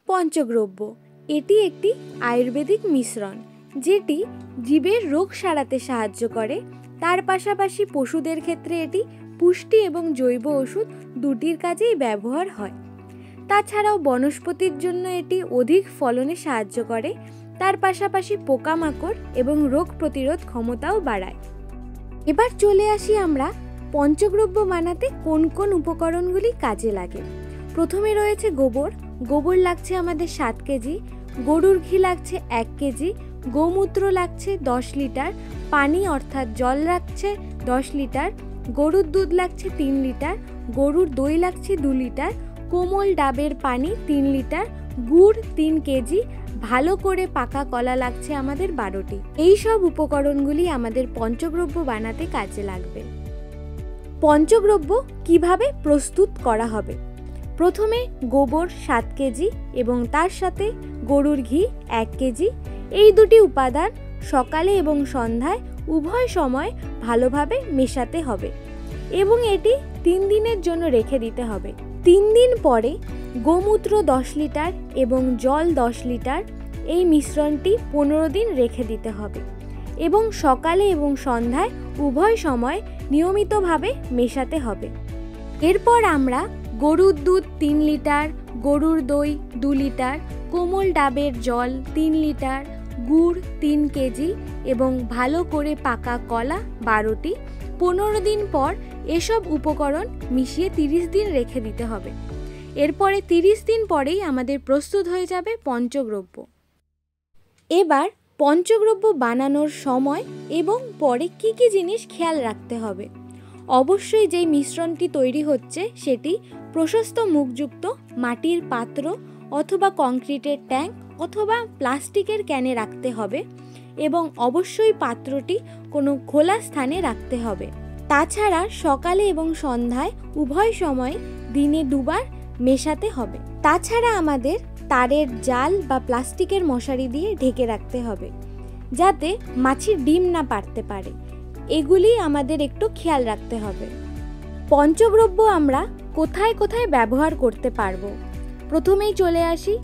পঞ্চগ্রব্য এটি একটি আয়ুর্বেদিক মিশ্রণ যেটি জীবের রোগ সারাতে সাহায্য করে। তার পাশাপাশি পশুদের ক্ষেত্রে এটি পুষ্টি এবং জৈব ওষুধ দুটির কাজেই ব্যবহার হয়। তাছাড়াও বনস্পতির জন্য এটি অধিক ফলনে সাহায্য করে। তার পাশাপাশি পোকামাকড় এবং রোগ প্রতিরোধ ক্ষমতাও বাড়ায়। এবার চলে আসি আমরা পঞ্চগ্রব্য বানাতে কোন কোন উপকরণগুলি কাজে লাগে। প্রথমে রয়েছে গোবর। গোবর লাগছে আমাদের 7 কেজি, গরুর ঘি লাগছে 1 কেজি, গোমূত্র লাগছে 10 লিটার, পানি অর্থাৎ জল লাগছে 10 লিটার, গরুর দুধ লাগছে 3 লিটার, গরুর দই লাগছে 2 লিটার, কোমল ডাবের পানি 3 লিটার, গুড় 3 কেজি, ভালো করে পাকা কলা লাগছে আমাদের 12টি। এই সব উপকরণগুলি আমাদের পঞ্চগ্রব্য বানাতে কাজে লাগবে। পঞ্চগ্রব্য কিভাবে প্রস্তুত করা হবে? প্রথমে গোবর 7 কেজি এবং তার সাথে গরুর ঘি 1 কেজি, এই দুটি উপাদান সকালে এবং সন্ধ্যায় উভয় সময় ভালোভাবে মেশাতে হবে এবং এটি 3 দিনের জন্য রেখে দিতে হবে। 3 দিন পরে গোমূত্র 10 লিটার এবং জল 10 লিটার এই মিশ্রণটি 15 দিন রেখে দিতে হবে এবং সকালে এবং সন্ধ্যায় উভয় সময় নিয়মিতভাবে মেশাতে হবে। এরপর আমরা গরুর দুধ 3 লিটার, গরুর দই 2 লিটার, কোমল ডাবের জল 3 লিটার, গুড় 3 কেজি এবং ভালো করে পাকা কলা 12টি 15 দিন পর এসব উপকরণ মিশিয়ে 30 দিন রেখে দিতে হবে। এরপরে 30 দিন পরেই আমাদের প্রস্তুত হয়ে যাবে পঞ্চগ্রব্য। এবার পঞ্চগ্রব্য বানানোর সময় এবং পরে কি কি জিনিস খেয়াল রাখতে হবে। অবশ্যই যেই মিশ্রণটি তৈরি হচ্ছে সেটি প্রশস্ত মুখযুক্ত মাটির পাত্র অথবা কংক্রিটের ট্যাঙ্ক অথবা প্লাস্টিকের ক্যানে রাখতে হবে এবং অবশ্যই পাত্রটি কোনো খোলা স্থানে রাখতে হবে। তাছাড়া সকালে এবং সন্ধ্যায় উভয় সময় দিনে 2 বার মেশাতে হবে। তাছাড়া আমাদের তারের জাল বা প্লাস্টিকের মশারি দিয়ে ঢেকে রাখতে হবে যাতে মাছির ডিম না পাড়তে পারে। এগুলি আমাদের একটু খেয়াল রাখতে হবে। পঞ্চগ্রব্য আমরা কোথায় কোথায় ব্যবহার করতে পারবো? প্রথমেই চলে আসি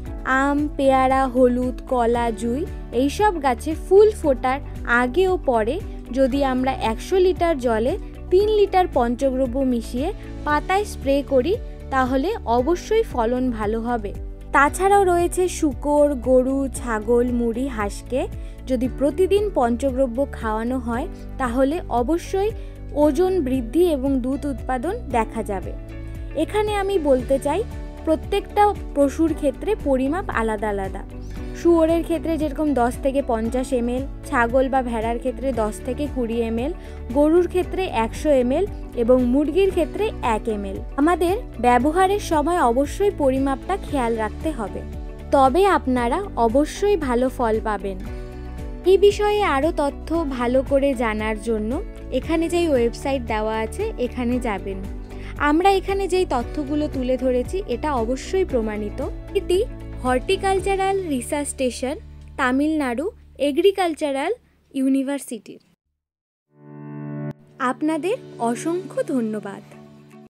আম, পেয়ারা, হলুদ, কলা, জুই এইসব গাছে ফুল ফোটার আগে ও পরে যদি আমরা 100 লিটার জলে 3 লিটার পঞ্চগ্রব্য মিশিয়ে পাতায় স্প্রে করি তাহলে অবশ্যই ফলন ভালো হবে। তাছাড়াও রয়েছে শূকর, গরু, ছাগল, মুরগি, হাঁসকে যদি প্রতিদিন পঞ্চগ্রব্য খাওয়ানো হয় তাহলে অবশ্যই ওজন বৃদ্ধি এবং দুধ উৎপাদন দেখা যাবে। এখানে আমি বলতে চাই প্রত্যেকটা পশুর ক্ষেত্রে পরিমাপ আলাদা আলাদা। শুয়োরের ক্ষেত্রে যেরকম 10 থেকে 50 ml, ছাগল বা ভেড়ার ক্ষেত্রে 10 থেকে 20 ml, গরুর ক্ষেত্রে 100 ml এবং মুরগির ক্ষেত্রে 1 ml। আমাদের ব্যবহারের সময় অবশ্যই পরিমাপটা খেয়াল রাখতে হবে, তবে আপনারা অবশ্যই ভালো ফল পাবেন। এই বিষয়ে আরও তথ্য ভালো করে জানার জন্য এখানে যেই ওয়েবসাইট দেওয়া আছে এখানে যাবেন। আমরা এখানে যেই তথ্যগুলো তুলে ধরেছি এটা অবশ্যই প্রমাণিত। এটি horticultural research station, Tamil Nadu agricultural ইউনিভার্সিটির। আপনাদের অসংখ্য ধন্যবাদ।